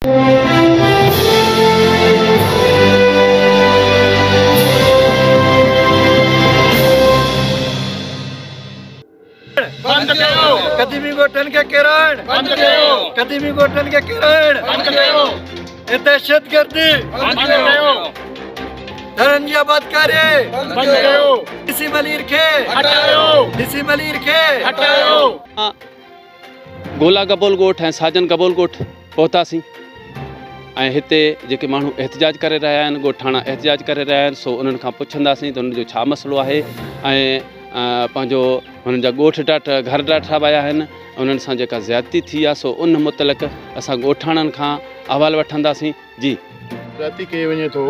बंद कयो कदीमी गोठन के किरण बंद कयो कदीमी गोठन के किरण बंद कयो दहशतगर्दी बंद कयो धरंजी बदकारी बंद कयो डीसी मलीर खे हटायो डीसी मलीर खे हटायो। गोला गबोल गोठ ऐं साजन गबोल गोठ पहुतासीं ऐं हिते जेके माण्हू एहतिजाज करे रहिया आहिनि ॻोठाणा एहतिजाज करे रहिया आहिनि सो उन्हनि खां पुछंदासीं त उन्हनि जो छा मसइलो आहे ऐं पंहिंजो हुननि जा ॻोठ ॾाठ घर ॾाठा विया आहिनि उन्हनि सां जेका ज़्यादती थी आहे सो उन मुतलिक़ असां ॻोठाणनि खां अहवालु वठंदासीं। जी ज़्यादती कई वञे थो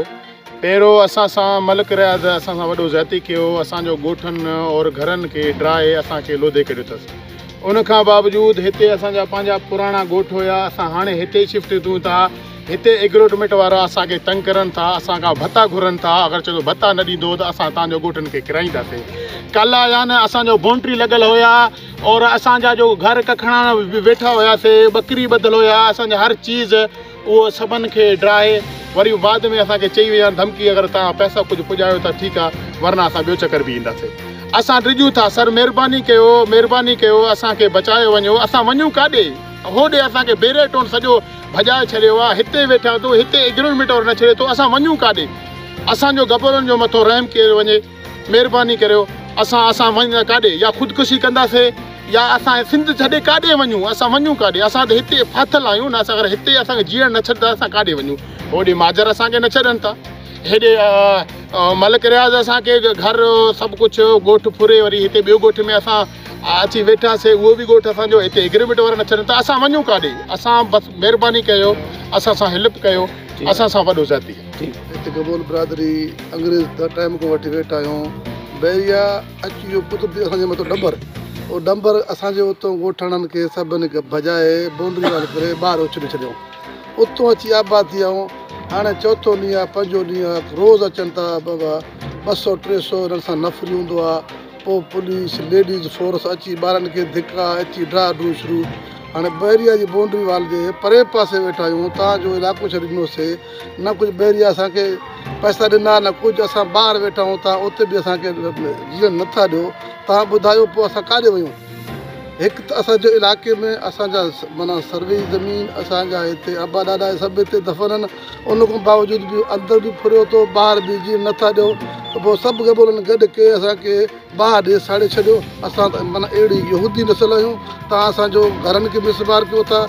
पहिरियों असां सां मलिक रियाज़ असां सां वॾो ज़्यादती कयो असांजो ॻोठनि और घरनि खे ड्राए असांखे लोधे कढियो अथसि। उन खां बावजूदि हिते असांजा पंहिंजा पुराणा ॻोठ हुया असां हाणे हिते शिफ्ट थियूं था हिते एग्रोटमेंट वारा असांखे तंग करनि था असां खां भत्ता घुरनि था अगरि चयो भत्ता न ॾींदो त असां तव्हांजो ॻोठनि खे किराईंदासीं। कल्ह या न असांजो बाउंड्री लॻल हुया और असांजा जो घर कखणा वेठा हुयासीं ॿकरी ॿधल हुया असांजा हर चीज़ उहो सभिनि खे ड्राए वरी बाद में असांखे चई विया धमकी अगरि तव्हां पैसा कुझु पुॼायो त ठीकु आहे वरना असां ॿियो चकर बि ईंदासीं। असां ड्रिजूं था सर महिरबानी कयो असांखे बचायो वञो असां वञूं काॾे होॾे असांखे बेरेटोन सॼो भॼाए छॾियो आहे हिते वेठा थो हिते एग्रीमेंट और न छॾे थो असां वञूं काॾे असांजो गबरनि जो मथो रहम कयो वञे महिरबानी करियो असां वञा काॾे या ख़ुदकुशी कंदासीं या असां सिंध छॾे काॾे वञूं असां वञूं काॾे असां त हिते फाथल आहियूं न असां अगरि हिते असांखे जीअण न छॾंदा असां काॾे वञूं होॾे माजर असांखे न छॾनि था हेॾे मलिक रियाज़ असांखे घर सभु कुझु ॻोठ फुरे वरी हिते ॿियो ॻोठ में असां अची वेठासीं उहो बि ॻोठ असांजो हिते एग्रीमेंट वारा न छॾनि था असां वञूं काॾे असां बसि महिरबानी कयो असां सां हेल्प कयो असां सां वॾो ज़ाती हिते गबोल बिरादरी अंग्रेज़ टाइम खां वठी वेठा आहियूं बैरिया अची वियो पुत बि असांजे मथां डंबर उहो डंबर असांजे उतां ॻोठाणनि खे सभिनी खे भॼाए बाउंड्री वारे करे ॿाहिरि उछले छॾियऊं उतां अची आबाद थी वियूं हाणे चौथो ॾींहुं आहे पंजो ॾींहुं आहे रोज़ु अचनि था बाबा 200-300 हिननि सां नफ़री हूंदो आहे पोइ पुलिस लेडीज़ फोर्स अची ॿारनि खे धिका अची ड्रा ड्रू शुरू हाणे बैरिया जी बाउंड्री वाल जे परे पासे वेठा आहियूं तव्हांजो इलाइक़ो छॾींदोसीं न कुझु बैरिया असांखे पैसा ॾिना न कुझु असां ॿाहिरि वेठा आहियूं तव्हां उते बि असांखे जीअं नथा ॾियो तव्हां ॿुधायो पोइ असां काॾे वञूं हिकु त असांजे इलाइक़े में असांजा माना सर्वे ज़मीन असांजा हिते अबा ॾाॾा सभु हिते दफ़न आहिनि उन खां बावजूदि बि अंदरि बि फुरियो थो ॿाहिरि बि जीअं नथा ॾियो त पोइ सभु गबोलनि गॾु के असांखे ॿाहिरि ॾे साड़े छॾियो असां त माना अहिड़ी यहूदी नसल आहियूं तव्हां असांजो घरनि खे मिसमार कयो था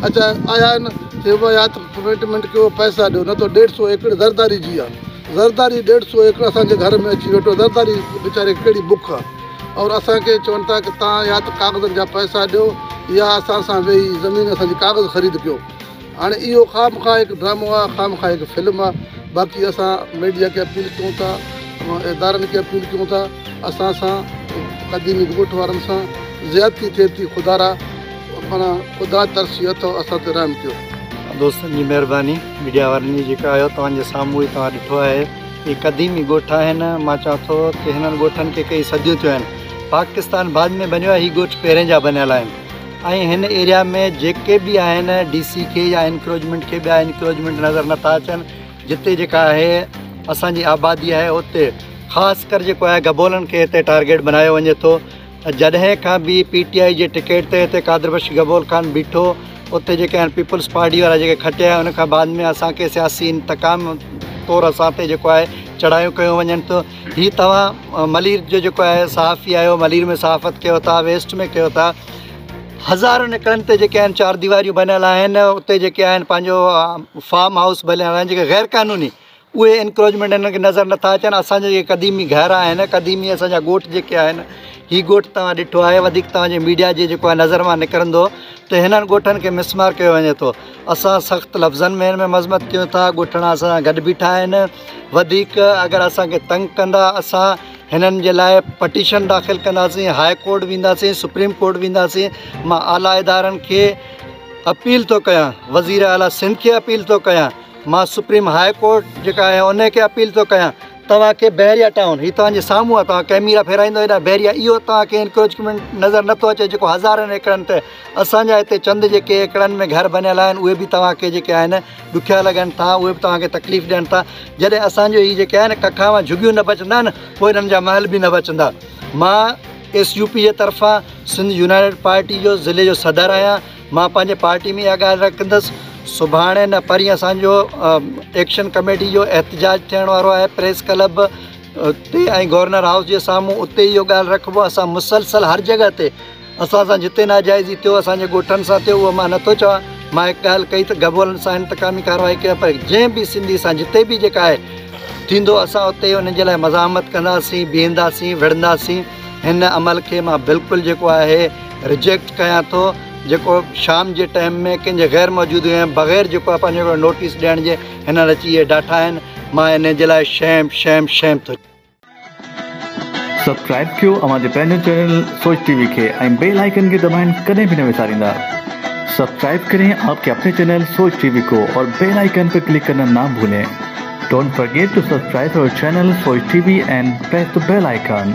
अच्छा आया आहिनि सेवा या त कमिटमेंट कयो पैसा ॾियो न त 150 एकड़ ज़रदारी जी आहे ज़रदारी 150 एकड़ असांजे घर में अची वेठो ज़रदारी वीचारे कहिड़ी बुख आहे और असांखे चवनि था की तव्हां या त कागज़नि जा पैसा ॾियो या असां सां वेही ज़मीन असांजी कागज़ ख़रीद कयो हाणे इहो ख़ामख़ा हिकु ड्रामो आहे ख़ामख़ा हिकु फिल्म आहे बाक़ी असां मीडिया खे अपील कयूं था इदारनि खे अपील कयूं था असां सां क़दीमी ॻोठ वारनि सां ज़्यादती थिए थी ख़ुदारा माना ख़ुदा तरसी अथव असां ते रहम कयो। दोस्तनि जी महिरबानी मीडिया वारनि जी जेका आयो तव्हांजे साम्हूं ई तव्हां ॾिठो आहे ही क़दीमी ॻोठ आहिनि मां चवां थो की हिननि ॻोठनि खे कई सदियूं थियूं आहिनि पाकिस्तान बाद में बनियो आहे ही ॻोठ पहिरें जा बनियल आहिनि ऐं हिन एरिया में जेके बि आहिनि DC खे या इंक्रोचमेंट खे ॿिया इंक्रोचमेंट नज़र नथा अचनि जिते जेका आहे असांजी आबादी आहे उते ख़ासि कर जेको आहे गबोलनि खे हिते टारगेट बनायो वञे थो जॾहिं खां बि PTI जे टिकट ते हिते कादरबख्श गबोल ख़ान बीठो उते जेके आहिनि पीपल्स पार्टी वारा जेके खटिया उन खां बाद में असांखे सियासी इंतकाम तौरु असां ते जेको आहे चढ़ायूं कयूं वञनि थो हीअ तव्हां मलीर जो जेको आहे सहाफ़ी आहियो मलीर में सहाफ़त कयो था वेस्ट में कयो था हज़ारों निकरनि ते जेके आहिनि 4 दीवारियूं बनियल आहिनि उते जेके आहिनि पंहिंजो फार्म हाउस बनियल आहिनि जेके गैर क़ानूनी उहे इंक्रोचमेंट हिनखे नज़र नथा अचनि असांजा जेके क़दीमी घर आहिनि क़दीमी असांजा ॻोठ जेके आहिनि हीअ ॻोठ तव्हां ॾिठो आहे वधीक तव्हांजे मीडिया जे जेको आहे नज़र मां निकिरंदो त हिननि ॻोठनि खे मिसमार कयो वञे थो असां सख़्तु लफ़्ज़नि में हिन में मज़मत कयूं था ॻोठणा असां गॾु बीठा आहिनि वधीक अगरि असांखे तंग कंदा असां हिननि जे लाइ पटिशन दाख़िल कंदासीं हाई कोर्ट वेंदासीं सुप्रीम कोर्ट वेंदासीं मां आला इदारनि खे अपील थो कयां वज़ीर आला सिंध खे अपील थो कयां मां सुप्रीम हाई कोर्ट जेका आहे उन खे अपील थो कयां त तव्हांखे बहरिया टाउन ही तव्हांजे साम्हूं आहे, तव्हां कैमरा फेराईंदो हेॾा बहरिया, इहो तव्हांखे इंक्रोचमेंट नज़र नथो अचे जेको हज़ारनि एकड़नि ते असांजा हिते चंद जेके एकड़नि में घर बनियल आहिनि उहे बि तव्हांखे जेके आहिनि ॾुखिया लॻनि था, उहे बि तव्हांखे तकलीफ़ ॾियनि था। जॾहिं असांजो हीअ जेके आहिनि कखां झुगियूं न बचंदा न, पोइ हिननि जा महल बि न बचंदा। मां SUP जे तरफ़ां सिंध यूनाइटेड पार्टी जो ज़िले जो सदर आहियां। मां पंहिंजे पार्टी में इहा ॻाल्हि रखंदुसि, सुभाणे न परीं असांजो एक्शन कमेटी जो एहतजाज थियण वारो आहे प्रेस क्लब ते ऐं गवर्नर हाउस जे साम्हूं, उते इहो ॻाल्हि रखिबो। असां मुसलसल हर जॻह ते असां सां जिते नाजाइज़ी थियो, असांजे ॻोठनि सां थियो, उहो मां नथो चवां। मां हिकु ॻाल्हि कई त गबोलनि सां इंतकामी कार्रवाई कया, पर जंहिं बि सिंधी सां जिते बि जेका आहे थींदो असां उते उन जे लाइ मज़ामत कंदासीं, बीहंदासीं, विढ़ंदासीं। हिन अमल खे मां बिल्कुलु जेको आहे रिजेक्ट कयां थो, जेको शाम जे टाइम में कंहिंजे गैर मौजूदगी में बग़ैर जेको आहे पंहिंजो नोटिस ॾियण जे हिननि अची इहे डाठा आहिनि। मां इन जे लाइ शैम थो। सब्सक्राइब कयो हमारे पंहिंजो चैनल सोच टीवी के ऐं बेल आइकन के दबाएं कदें भी न विसारींदा। सब्सक्राइब करें आपके अपने चैनल सोच टीवी को और बेल आइकन पर क्लिक करना ना भूलें। Don't forget to subscribe our channel Soch TV and press the bell icon.